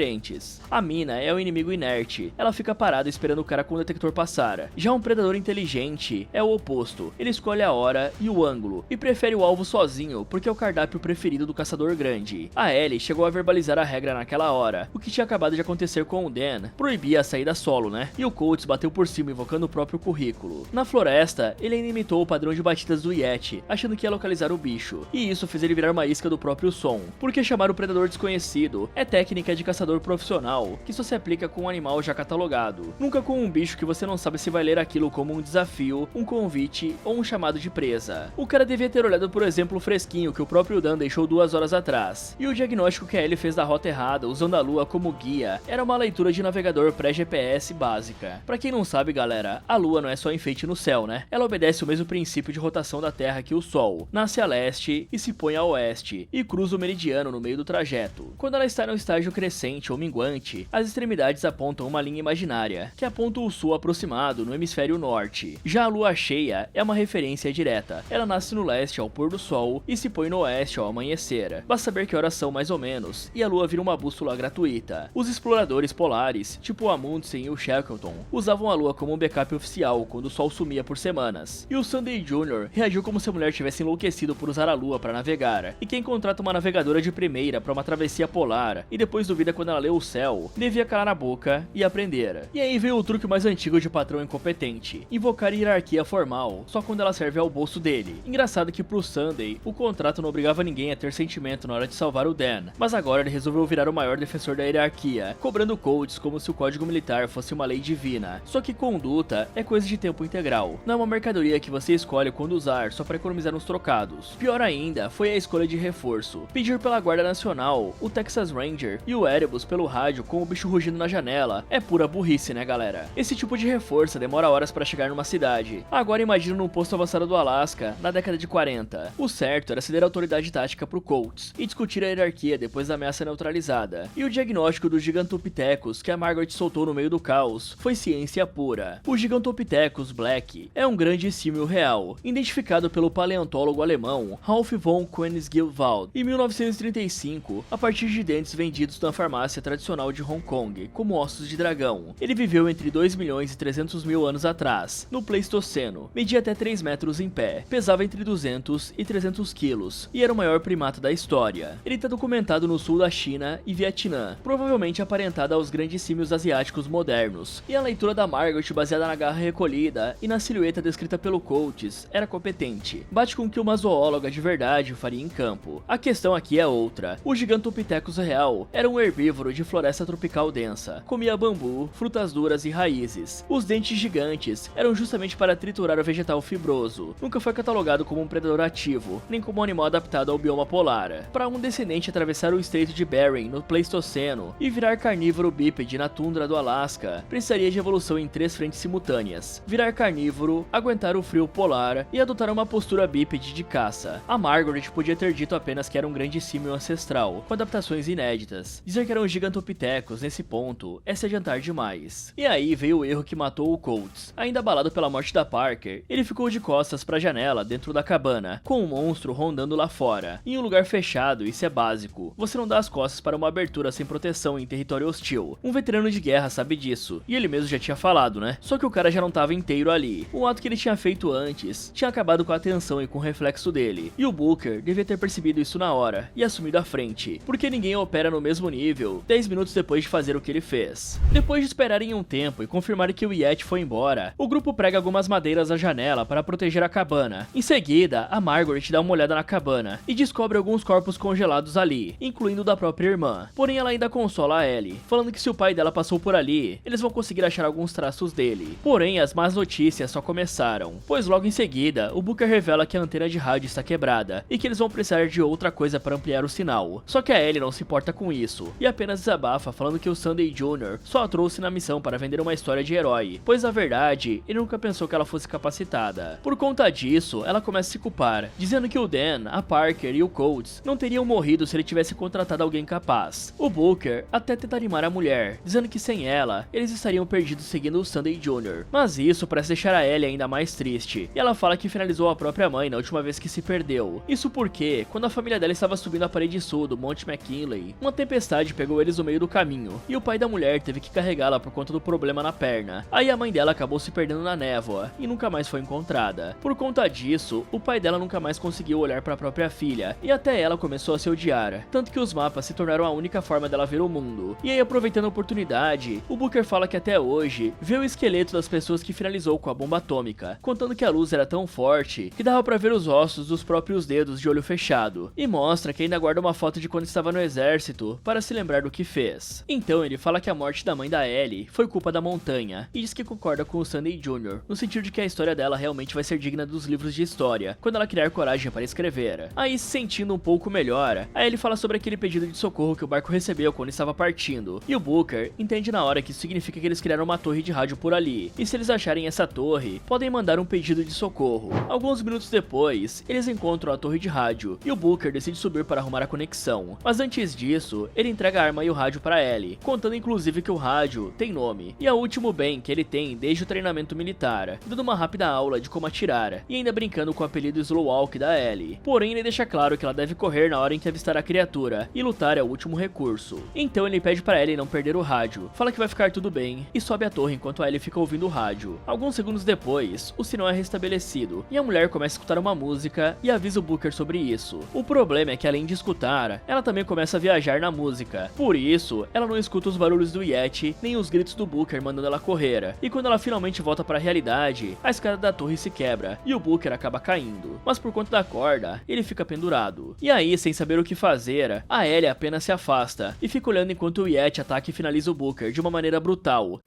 A mina é o inimigo inerte, ela fica parada esperando o cara com o detector passar. Já um predador inteligente é o oposto, ele escolhe a hora e o ângulo, e prefere o alvo sozinho porque é o cardápio preferido do caçador grande. A Ellie chegou a verbalizar a regra naquela hora, o que tinha acabado de acontecer com o Dan, proibia a saída solo, né? E o Coates bateu por cima invocando o próprio currículo. Na floresta, ele ainda imitou o padrão de batidas do Yeti, achando que ia localizar o bicho, e isso fez ele virar uma isca do próprio som, porque chamar o predador desconhecido é técnica de caçador profissional que só se aplica com um animal já catalogado, nunca com um bicho que você não sabe se vai ler aquilo como um desafio, um convite ou um chamado de presa. O cara devia ter olhado por exemplo fresquinho que o próprio Dan deixou 2 horas atrás, e o diagnóstico que a Ellie fez da rota errada usando a lua como guia era uma leitura de navegador pré-GPS básica. Pra quem não sabe galera, a lua não é só enfeite no céu, né? Ela obedece o mesmo princípio de rotação da Terra que o Sol, nasce a leste e se põe a oeste, e cruza o meridiano no meio do trajeto. Quando ela está no estágio crescente ou minguante, as extremidades apontam uma linha imaginária, que aponta o sul aproximado no hemisfério norte. Já a lua cheia é uma referência direta, ela nasce no leste ao pôr do sol e se põe no oeste ao amanhecer. Basta saber que horas são mais ou menos, e a lua vira uma bússola gratuita. Os exploradores polares, tipo o Amundsen e o Shackleton, usavam a lua como um backup oficial quando o sol sumia por semanas. E o Sunday Jr. reagiu como se a mulher tivesse enlouquecido por usar a lua para navegar. E quem contrata uma navegadora de primeira para uma travessia polar e depois duvida quando ela lê o céu, devia calar a boca e aprender. E aí veio o truque mais antigo de patrão incompetente, invocar hierarquia formal, só quando ela serve ao bolso dele. Engraçado que pro Sunday, o contrato não obrigava ninguém a ter sentimento na hora de salvar o Dan, mas agora ele resolveu virar o maior defensor da hierarquia, cobrando codes como se o código militar fosse uma lei divina. Só que conduta é coisa de tempo integral, não é uma mercadoria que você escolhe quando usar só para economizar uns trocados. Pior ainda, foi a escolha de reforço, pedir pela Guarda Nacional, o Texas Ranger e o Erebus pelo rádio com o bicho rugindo na janela é pura burrice, né galera? Esse tipo de reforço demora horas para chegar numa cidade. Agora imagina num posto avançado do Alasca, na década de 40. O certo era ceder a autoridade tática pro Coates e discutir a hierarquia depois da ameaça neutralizada. E o diagnóstico dos Gigantopithecus que a Margaret soltou no meio do caos foi ciência pura. O Gigantopithecus Black é um grande símil real, identificado pelo paleontólogo alemão Ralph von Koenigswald em 1935, a partir de dentes vendidos na farmácia falácia tradicional de Hong Kong, como ossos de dragão. Ele viveu entre 2.300.000 anos atrás, no Pleistoceno, media até 3 metros em pé, pesava entre 200 e 300 quilos, e era o maior primata da história. Ele está documentado no sul da China e Vietnã, provavelmente aparentado aos grandes símios asiáticos modernos, e a leitura da Margaret baseada na garra recolhida e na silhueta descrita pelo Coates era competente. Bate com o que uma zoóloga de verdade faria em campo. A questão aqui é outra. O Gigantopithecus real era um herbívoro de floresta tropical densa, comia bambu, frutas duras e raízes. Os dentes gigantes eram justamente para triturar o vegetal fibroso. Nunca foi catalogado como um predador ativo, nem como um animal adaptado ao bioma polar. Para um descendente atravessar o estreito de Bering no Pleistoceno e virar carnívoro bípede na tundra do Alasca, precisaria de evolução em 3 frentes simultâneas: virar carnívoro, aguentar o frio polar e adotar uma postura bípede de caça. A Margaret podia ter dito apenas que era um grande símio ancestral, com adaptações inéditas. Dizer que eram Gigantopithecus nesse ponto é se adiantar demais. E aí veio o erro que matou o Coates. Ainda abalado pela morte da Parker, ele ficou de costas para a janela dentro da cabana, com um monstro rondando lá fora. Em um lugar fechado, isso é básico. Você não dá as costas para uma abertura sem proteção em território hostil. Um veterano de guerra sabe disso, e ele mesmo já tinha falado, né? Só que o cara já não tava inteiro ali. Um ato que ele tinha feito antes tinha acabado com a atenção e com o reflexo dele. E o Booker devia ter percebido isso na hora e assumido a frente, porque ninguém opera no mesmo nível 10 minutos depois de fazer o que ele fez. Depois de esperarem um tempo e confirmarem que o Yeti foi embora, o grupo prega algumas madeiras à janela para proteger a cabana. Em seguida, a Margaret dá uma olhada na cabana e descobre alguns corpos congelados ali, incluindo o da própria irmã. Porém, ela ainda consola a Ellie, falando que se o pai dela passou por ali, eles vão conseguir achar alguns traços dele. Porém, as más notícias só começaram, pois logo em seguida, o Booker revela que a antena de rádio está quebrada e que eles vão precisar de outra coisa para ampliar o sinal. Só que a Ellie não se importa com isso e apenas desabafa, falando que o Sunday Jr. só a trouxe na missão para vender uma história de herói, pois na verdade, ele nunca pensou que ela fosse capacitada. Por conta disso, ela começa a se culpar, dizendo que o Dan, a Parker e o Coates não teriam morrido se ele tivesse contratado alguém capaz. O Booker até tenta animar a mulher, dizendo que sem ela, eles estariam perdidos seguindo o Sunday Jr. Mas isso parece deixar a Ellie ainda mais triste, e ela fala que finalizou a própria mãe na última vez que se perdeu. Isso porque, quando a família dela estava subindo a parede sul do Monte McKinley, uma tempestade pegou eles no meio do caminho, e o pai da mulher teve que carregá-la por conta do problema na perna. Aí a mãe dela acabou se perdendo na névoa, e nunca mais foi encontrada. Por conta disso, o pai dela nunca mais conseguiu olhar para a própria filha, e até ela começou a se odiar, tanto que os mapas se tornaram a única forma dela ver o mundo. E aí, aproveitando a oportunidade, o Booker fala que até hoje vê o esqueleto das pessoas que finalizou com a bomba atômica, contando que a luz era tão forte que dava pra ver os ossos dos próprios dedos de olho fechado, e mostra que ainda guarda uma foto de quando estava no exército para se lembrar do que fez. Então ele fala que a morte da mãe da Ellie foi culpa da montanha, e diz que concorda com o Sunday Jr., no sentido de que a história dela realmente vai ser digna dos livros de história, quando ela criar coragem para escrever. Aí, se sentindo um pouco melhor, a Ellie fala sobre aquele pedido de socorro que o barco recebeu quando estava partindo, e o Booker entende na hora que isso significa que eles criaram uma torre de rádio por ali, e se eles acharem essa torre, podem mandar um pedido de socorro. Alguns minutos depois, eles encontram a torre de rádio, e o Booker decide subir para arrumar a conexão. Mas antes disso, ele entrega a arma e o rádio para Ellie, contando inclusive que o rádio tem nome, e é o último bem que ele tem desde o treinamento militar, dando uma rápida aula de como atirar, e ainda brincando com o apelido Slow Walk da Ellie. Porém, ele deixa claro que ela deve correr na hora em que avistar a criatura, e lutar é o último recurso. Então ele pede para Ellie não perder o rádio, fala que vai ficar tudo bem, e sobe a torre enquanto a Ellie fica ouvindo o rádio. Alguns segundos depois, o sinal é restabelecido, e a mulher começa a escutar uma música e avisa o Booker sobre isso. O problema é que além de escutar, ela também começa a viajar na música. Por isso, ela não escuta os barulhos do Yeti, nem os gritos do Booker mandando ela correr. E quando ela finalmente volta para a realidade, a escada da torre se quebra, e o Booker acaba caindo. Mas por conta da corda, ele fica pendurado. E aí, sem saber o que fazer, a Ellie apenas se afasta, e fica olhando enquanto o Yeti ataca e finaliza o Booker de uma maneira brutal.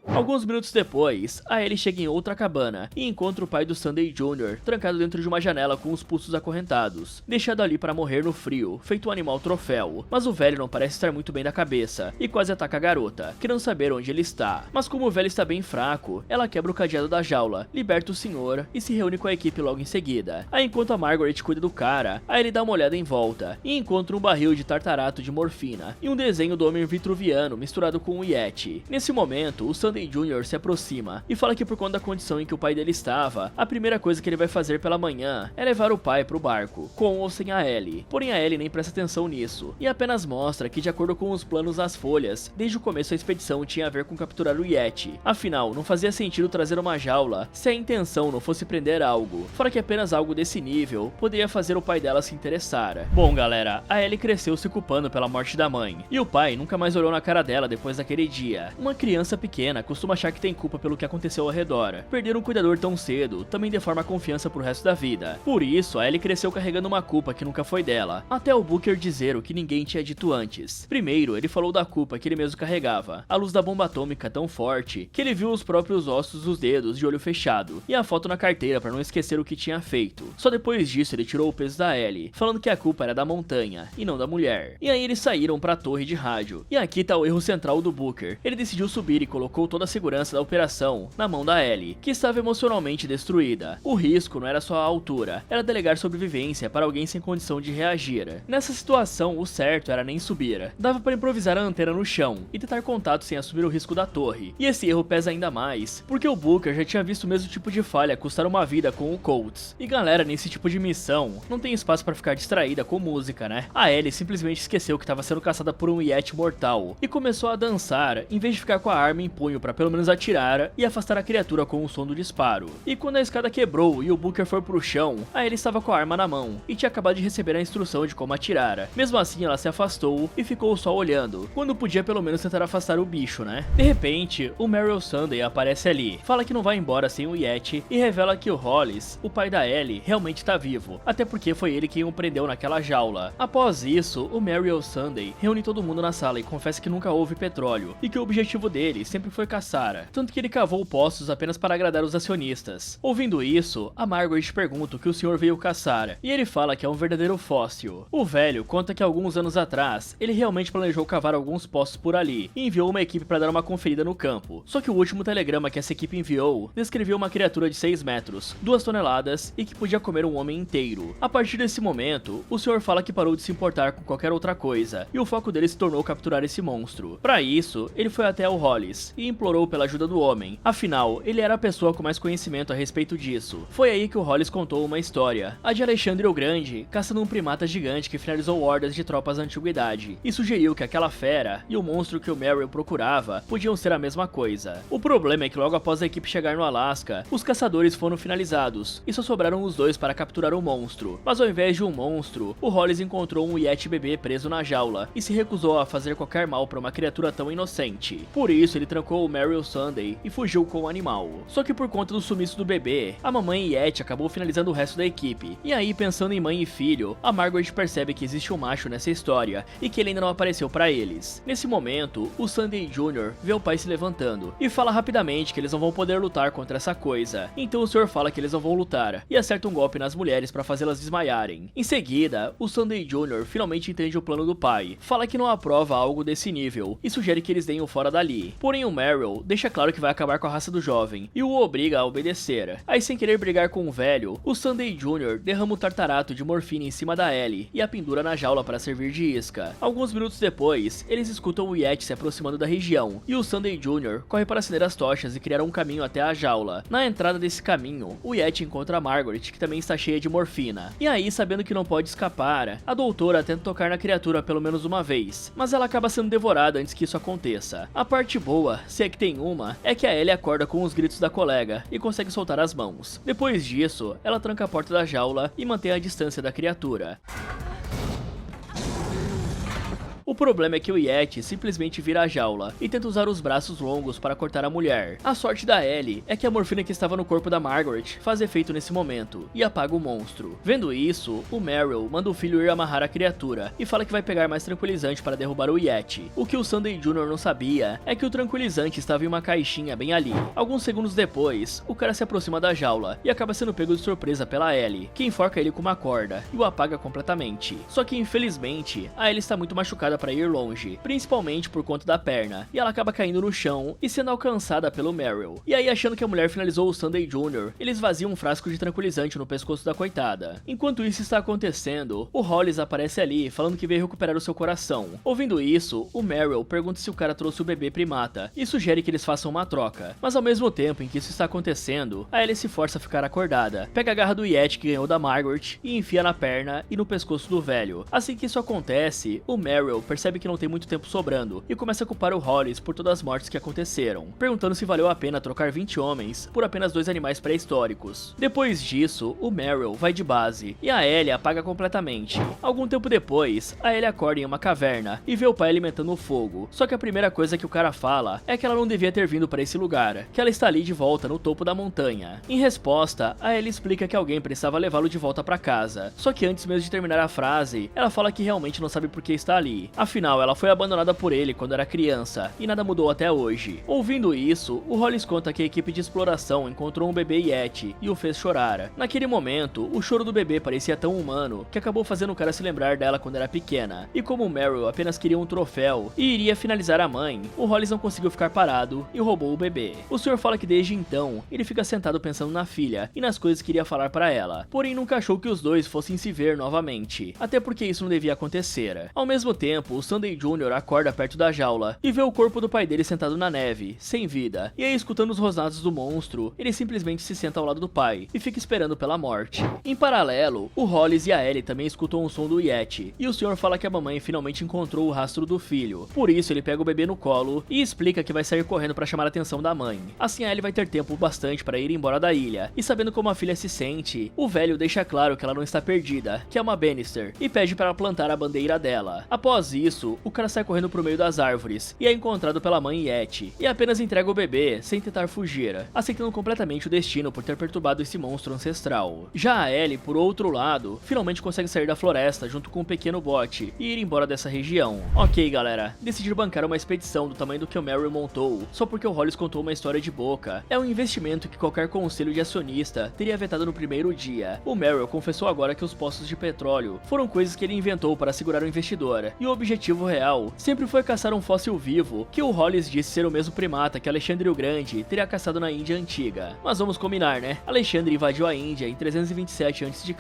Alguns minutos depois, a Ellie chega em outra cabana e encontra o pai do Sunday Jr. trancado dentro de uma janela com os pulsos acorrentados, deixado ali para morrer no frio, feito um animal troféu. Mas o velho não parece estar muito bem da cabeça e quase ataca a garota, querendo saber onde ele está. Mas como o velho está bem fraco, ela quebra o cadeado da jaula, liberta o senhor e se reúne com a equipe logo em seguida. Aí, enquanto a Margaret cuida do cara, a Ellie dá uma olhada em volta e encontra um barril de tartarato de morfina e um desenho do homem vitruviano misturado com um Yeti. Nesse momento, o Sunday Sunday Jr. se aproxima e fala que por conta da condição em que o pai dele estava, a primeira coisa que ele vai fazer pela manhã é levar o pai pro barco, com ou sem a Ellie. Porém a Ellie nem presta atenção nisso, e apenas mostra que de acordo com os planos das folhas, desde o começo a expedição tinha a ver com capturar o Yeti. Afinal, não fazia sentido trazer uma jaula se a intenção não fosse prender algo, fora que apenas algo desse nível poderia fazer o pai dela se interessar. Bom galera, a Ellie cresceu se culpando pela morte da mãe, e o pai nunca mais olhou na cara dela depois daquele dia. Uma criança pequena costuma achar que tem culpa pelo que aconteceu ao redor. Perder um cuidador tão cedo também deforma a confiança pro resto da vida. Por isso, a Ellie cresceu carregando uma culpa que nunca foi dela, até o Booker dizer o que ninguém tinha dito antes. Primeiro, ele falou da culpa que ele mesmo carregava, a luz da bomba atômica tão forte que ele viu os próprios ossos dos dedos de olho fechado, e a foto na carteira para não esquecer o que tinha feito. Só depois disso ele tirou o peso da Ellie, falando que a culpa era da montanha, e não da mulher. E aí eles saíram pra torre de rádio. E aqui tá o erro central do Booker. Ele decidiu subir e colocou toda a segurança da operação na mão da Ellie, que estava emocionalmente destruída. O risco não era só a altura, era delegar sobrevivência para alguém sem condição de reagir. Nessa situação, o certo era nem subir. Dava para improvisar a antena no chão e tentar contato sem assumir o risco da torre. E esse erro pesa ainda mais, porque o Booker já tinha visto o mesmo tipo de falha custar uma vida com o Colts. E galera, nesse tipo de missão, não tem espaço para ficar distraída com música, né? A Ellie simplesmente esqueceu que estava sendo caçada por um Yeti mortal e começou a dançar, em vez de ficar com a arma em punho para pelo menos atirar e afastar a criatura com o som do disparo. E quando a escada quebrou e o Booker foi pro chão, a Ellie estava com a arma na mão e tinha acabado de receber a instrução de como atirar. Mesmo assim, ela se afastou e ficou só olhando, quando podia pelo menos tentar afastar o bicho, né? De repente, o Meryl Sunday aparece ali, fala que não vai embora sem o Yeti e revela que o Hollis, o pai da Ellie, realmente tá vivo, até porque foi ele quem o prendeu naquela jaula. Após isso, o Meryl Sunday reúne todo mundo na sala e confessa que nunca houve petróleo e que o objetivo dele sempre foi caçar, tanto que ele cavou poços apenas para agradar os acionistas. Ouvindo isso, a Margaret pergunta o que o senhor veio caçar, e ele fala que é um verdadeiro fóssil. O velho conta que alguns anos atrás, ele realmente planejou cavar alguns poços por ali e enviou uma equipe para dar uma conferida no campo. Só que o último telegrama que essa equipe enviou descrevia uma criatura de 6 metros, 2 toneladas e que podia comer um homem inteiro. A partir desse momento, o senhor fala que parou de se importar com qualquer outra coisa e o foco dele se tornou capturar esse monstro. Para isso, ele foi até o Hollis e implorou pela ajuda do homem, afinal, ele era a pessoa com mais conhecimento a respeito disso. Foi aí que o Hollis contou uma história, a de Alexandre o Grande caçando um primata gigante que finalizou hordas de tropas da antiguidade, e sugeriu que aquela fera e o monstro que o Meryl procurava podiam ser a mesma coisa. O problema é que logo após a equipe chegar no Alasca, os caçadores foram finalizados e só sobraram os dois para capturar o monstro. Mas ao invés de um monstro, o Hollis encontrou um Yeti bebê preso na jaula e se recusou a fazer qualquer mal para uma criatura tão inocente. Por isso ele trancou o Meryl Sunday e fugiu com o animal. Só que por conta do sumiço do bebê, a mamãe Yeti acabou finalizando o resto da equipe. E aí, pensando em mãe e filho, a Margaret percebe que existe um macho nessa história e que ele ainda não apareceu para eles. Nesse momento, o Sunday Jr. vê o pai se levantando e fala rapidamente que eles não vão poder lutar contra essa coisa. Então o senhor fala que eles não vão lutar e acerta um golpe nas mulheres para fazê-las desmaiarem. Em seguida, o Sunday Jr. finalmente entende o plano do pai, fala que não aprova algo desse nível e sugere que eles deem o fora dali. Porém o Meryl deixa claro que vai acabar com a raça do jovem e o obriga a obedecer. Aí, sem querer brigar com o velho, o Sunday Jr. derrama o tartarato de morfina em cima da Ellie e a pendura na jaula para servir de isca. Alguns minutos depois, eles escutam o Yeti se aproximando da região e o Sunday Jr. corre para acender as tochas e criar um caminho até a jaula. Na entrada desse caminho, o Yeti encontra a Margaret, que também está cheia de morfina. E aí, sabendo que não pode escapar, a doutora tenta tocar na criatura pelo menos uma vez, mas ela acaba sendo devorada antes que isso aconteça. A parte boa, se é que tem uma, é que a Ellie acorda com os gritos da colega e consegue soltar as mãos. Depois disso, ela tranca a porta da jaula e mantém a distância da criatura. O problema é que o Yeti simplesmente vira a jaula e tenta usar os braços longos para cortar a mulher. A sorte da Ellie é que a morfina que estava no corpo da Margaret faz efeito nesse momento e apaga o monstro. Vendo isso, o Meryl manda o filho ir amarrar a criatura e fala que vai pegar mais tranquilizante para derrubar o Yeti. O que o Sunday Jr. não sabia é que o tranquilizante estava em uma caixinha bem ali. Alguns segundos depois, o cara se aproxima da jaula e acaba sendo pego de surpresa pela Ellie, que enforca ele com uma corda e o apaga completamente. Só que infelizmente, a Ellie está muito machucada pra ir longe, principalmente por conta da perna, e ela acaba caindo no chão e sendo alcançada pelo Meryl. E aí, achando que a mulher finalizou o Sunday Jr., eles vaziam um frasco de tranquilizante no pescoço da coitada. Enquanto isso está acontecendo, o Hollis aparece ali falando que veio recuperar o seu coração. Ouvindo isso, o Meryl pergunta se o cara trouxe o bebê primata e sugere que eles façam uma troca. Mas ao mesmo tempo em que isso está acontecendo, a Ellie se força a ficar acordada, pega a garra do Yeti que ganhou da Margaret e enfia na perna e no pescoço do velho. Assim que isso acontece, o Meryl percebe que não tem muito tempo sobrando e começa a culpar o Hollis por todas as mortes que aconteceram, perguntando se valeu a pena trocar 20 homens por apenas 2 animais pré-históricos. Depois disso, o Meryl vai de base e a Ellie apaga completamente. Algum tempo depois, a Ellie acorda em uma caverna e vê o pai alimentando o fogo, só que a primeira coisa que o cara fala é que ela não devia ter vindo para esse lugar, que ela está ali de volta no topo da montanha. Em resposta, a Ellie explica que alguém precisava levá-lo de volta para casa, só que antes mesmo de terminar a frase, ela fala que realmente não sabe por que está ali. Afinal, ela foi abandonada por ele quando era criança e nada mudou até hoje. Ouvindo isso, o Hollis conta que a equipe de exploração encontrou um bebê Yeti e o fez chorar. Naquele momento, o choro do bebê parecia tão humano que acabou fazendo o cara se lembrar dela quando era pequena. E como o Meryl apenas queria um troféu e iria finalizar a mãe, o Hollis não conseguiu ficar parado e roubou o bebê. O senhor fala que desde então, ele fica sentado pensando na filha e nas coisas que iria falar para ela, porém nunca achou que os dois fossem se ver novamente, até porque isso não devia acontecer. Ao mesmo tempo, o Sunday Jr. acorda perto da jaula e vê o corpo do pai dele sentado na neve, sem vida, e aí escutando os rosnados do monstro, ele simplesmente se senta ao lado do pai e fica esperando pela morte. Em paralelo, o Hollis e a Ellie também escutam o som do Yeti, e o senhor fala que a mamãe finalmente encontrou o rastro do filho, por isso ele pega o bebê no colo e explica que vai sair correndo para chamar a atenção da mãe. Assim a Ellie vai ter tempo bastante para ir embora da ilha, e sabendo como a filha se sente, o velho deixa claro que ela não está perdida, que é uma Bannister, e pede para ela plantar a bandeira dela. Após isso, o cara sai correndo pro meio das árvores, e é encontrado pela mãe Yeti, e apenas entrega o bebê sem tentar fugir, aceitando completamente o destino por ter perturbado esse monstro ancestral. Já a Ellie, por outro lado, finalmente consegue sair da floresta junto com um pequeno bote e ir embora dessa região. Ok galera, decidir bancar uma expedição do tamanho do que o Meryl montou, só porque o Hollis contou uma história de boca, é um investimento que qualquer conselho de acionista teria vetado no primeiro dia. O Meryl confessou agora que os poços de petróleo foram coisas que ele inventou para segurar o investidor, e o objetivo real sempre foi caçar um fóssil vivo, que o Hollis disse ser o mesmo primata que Alexandre o Grande teria caçado na Índia antiga. Mas vamos combinar, né? Alexandre invadiu a Índia em 327 a.C.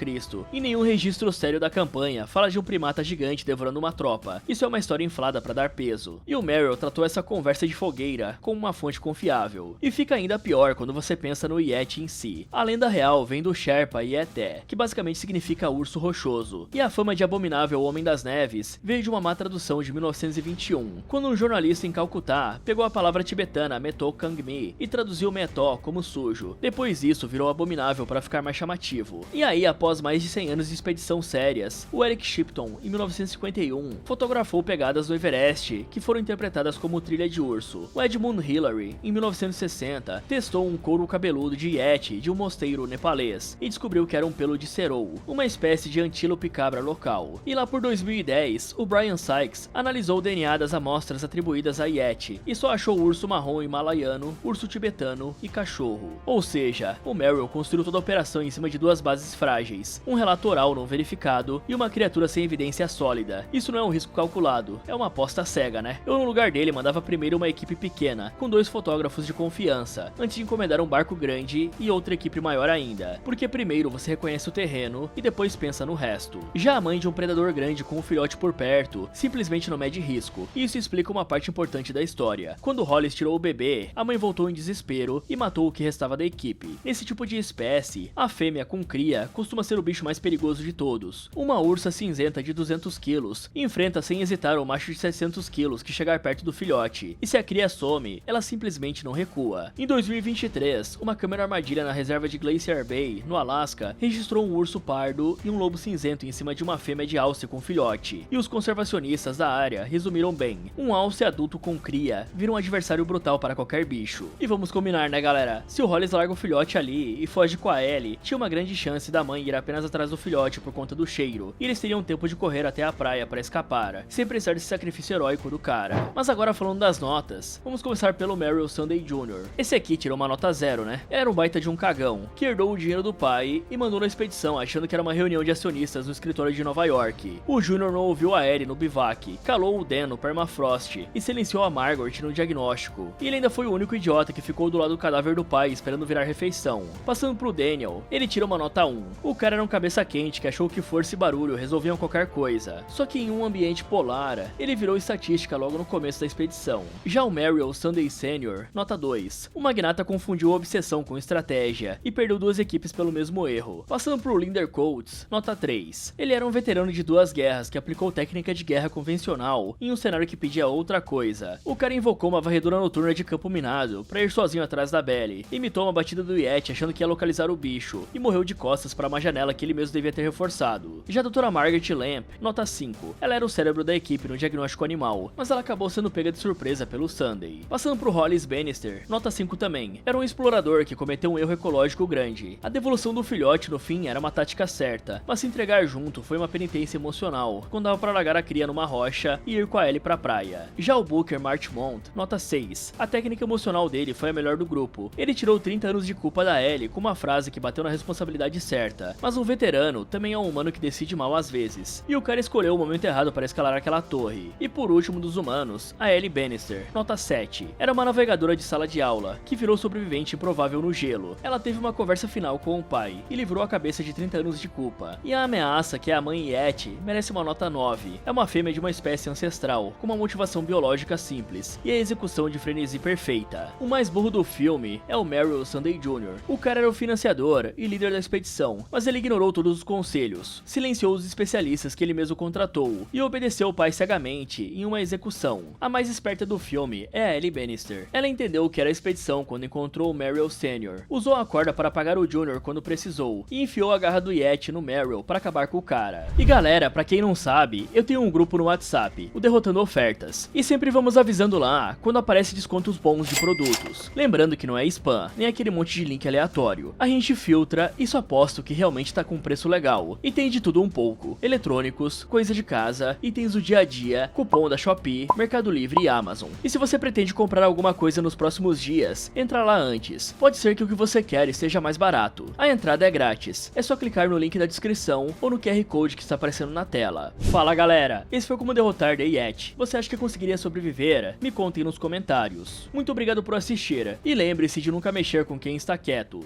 e nenhum registro sério da campanha fala de um primata gigante devorando uma tropa. Isso é uma história inflada para dar peso. E o Meryl tratou essa conversa de fogueira como uma fonte confiável. E fica ainda pior quando você pensa no Yeti em si. A lenda real vem do Sherpa Yete, que basicamente significa urso rochoso. E a fama de abominável Homem das Neves veio de uma má tradução de 1921, quando um jornalista em Calcutá pegou a palavra tibetana Meto Kangmi e traduziu Metó como sujo. Depois isso virou abominável para ficar mais chamativo. E aí, após mais de 100 anos de expedição sérias, o Eric Shipton, em 1951, fotografou pegadas do Everest que foram interpretadas como trilha de urso. O Edmund Hillary, em 1960, testou um couro cabeludo de Yeti de um mosteiro nepalês e descobriu que era um pelo de serou, uma espécie de antílope cabra local. E lá por 2010, o Brian Sykes analisou o DNA das amostras atribuídas a Yeti e só achou urso marrom himalaiano, urso tibetano e cachorro. Ou seja, o Meryl construiu toda a operação em cima de duas bases frágeis, um relato oral não verificado e uma criatura sem evidência sólida. Isso não é um risco calculado, é uma aposta cega, né? Eu no lugar dele mandava primeiro uma equipe pequena, com 2 fotógrafos de confiança, antes de encomendar um barco grande e outra equipe maior ainda, porque primeiro você reconhece o terreno e depois pensa no resto. Já a mãe de um predador grande com um filhote por perto simplesmente não mede risco, e isso explica uma parte importante da história. Quando Hollis tirou o bebê, a mãe voltou em desespero e matou o que restava da equipe. Nesse tipo de espécie, a fêmea com cria costuma ser o bicho mais perigoso de todos. Uma ursa cinzenta de 200 quilos enfrenta sem hesitar o macho de 700 quilos que chegar perto do filhote, e se a cria some, ela simplesmente não recua. Em 2023, uma câmera armadilha na reserva de Glacier Bay, no Alasca, registrou um urso pardo e um lobo cinzento em cima de uma fêmea de alce com filhote, e os conservacionistas da área resumiram bem: um alce adulto com cria vira um adversário brutal para qualquer bicho. E vamos combinar, né galera? Se o Hollis larga o filhote ali e foge com a Ellie, tinha uma grande chance da mãe ir apenas atrás do filhote por conta do cheiro, e eles teriam tempo de correr até a praia para escapar, sem precisar desse sacrifício heróico do cara. Mas agora falando das notas, vamos começar pelo Meryl Sunday Jr. Esse aqui tirou uma nota 0, né? Era um baita de um cagão, que herdou o dinheiro do pai e mandou na expedição achando que era uma reunião de acionistas no escritório de Nova York. O Jr. não ouviu a Ellie no Evac, calou o Dan no Permafrost e silenciou a Margaret no diagnóstico. E ele ainda foi o único idiota que ficou do lado do cadáver do pai esperando virar refeição. Passando pro Daniel, ele tira uma nota 1. O cara era um cabeça quente que achou que força e barulho resolviam qualquer coisa. Só que em um ambiente polar, ele virou estatística logo no começo da expedição. Já o Merrill Sunday Sr., nota 2. O magnata confundiu obsessão com estratégia e perdeu duas equipes pelo mesmo erro. Passando pro Linder Coates, nota 3. Ele era um veterano de 2 guerras que aplicou técnica de guerra convencional em um cenário que pedia outra coisa. O cara invocou uma varredura noturna de campo minado pra ir sozinho atrás da Belly, imitou uma batida do Yeti achando que ia localizar o bicho e morreu de costas para uma janela que ele mesmo devia ter reforçado. Já a doutora Margaret Lamp, nota 5. Ela era o cérebro da equipe no diagnóstico animal, mas ela acabou sendo pega de surpresa pelo Sunday. Passando pro Hollis Bannister, nota 5 também. Era um explorador que cometeu um erro ecológico grande. A devolução do filhote no fim era uma tática certa, mas se entregar junto foi uma penitência emocional, quando dava pra largar a cria numa rocha e ir com a Ellie pra praia. Já o Booker Marchmont, nota 6. A técnica emocional dele foi a melhor do grupo. Ele tirou 30 anos de culpa da Ellie com uma frase que bateu na responsabilidade certa, mas um veterano também é um humano que decide mal às vezes, e o cara escolheu o momento errado para escalar aquela torre. E por último dos humanos, a Ellie Bannister, nota 7. Era uma navegadora de sala de aula, que virou sobrevivente improvável no gelo. Ela teve uma conversa final com o pai, e livrou a cabeça de 30 anos de culpa. E a ameaça, que é a mãe Yeti, merece uma nota 9. É uma fêmea de uma espécie ancestral, com uma motivação biológica simples, e a execução de frenesi perfeita. O mais burro do filme é o Merrill Sunday Jr. O cara era o financiador e líder da expedição, mas ele ignorou todos os conselhos, silenciou os especialistas que ele mesmo contratou, e obedeceu o pai cegamente em uma execução. A mais esperta do filme é a Ellie Bannister. Ela entendeu o que era a expedição quando encontrou o Merrill Sr., usou a corda para apagar o Jr. quando precisou, e enfiou a garra do Yeti no Merrill para acabar com o cara. E galera, pra quem não sabe, eu tenho um grupo no WhatsApp, o Derrotando Ofertas, e sempre vamos avisando lá quando aparece descontos bons de produtos. Lembrando que não é spam, nem aquele monte de link aleatório. A gente filtra e só posto que realmente tá com preço legal. E tem de tudo um pouco: eletrônicos, coisa de casa, itens do dia a dia, cupom da Shopee, Mercado Livre e Amazon. E se você pretende comprar alguma coisa nos próximos dias, entra lá antes. Pode ser que o que você quer esteja mais barato. A entrada é grátis, é só clicar no link da descrição ou no QR Code que está aparecendo na tela. Fala galera, esse foi como derrotar The Yeti. Você acha que conseguiria sobreviver? Me contem nos comentários. Muito obrigado por assistir, e lembre-se de nunca mexer com quem está quieto.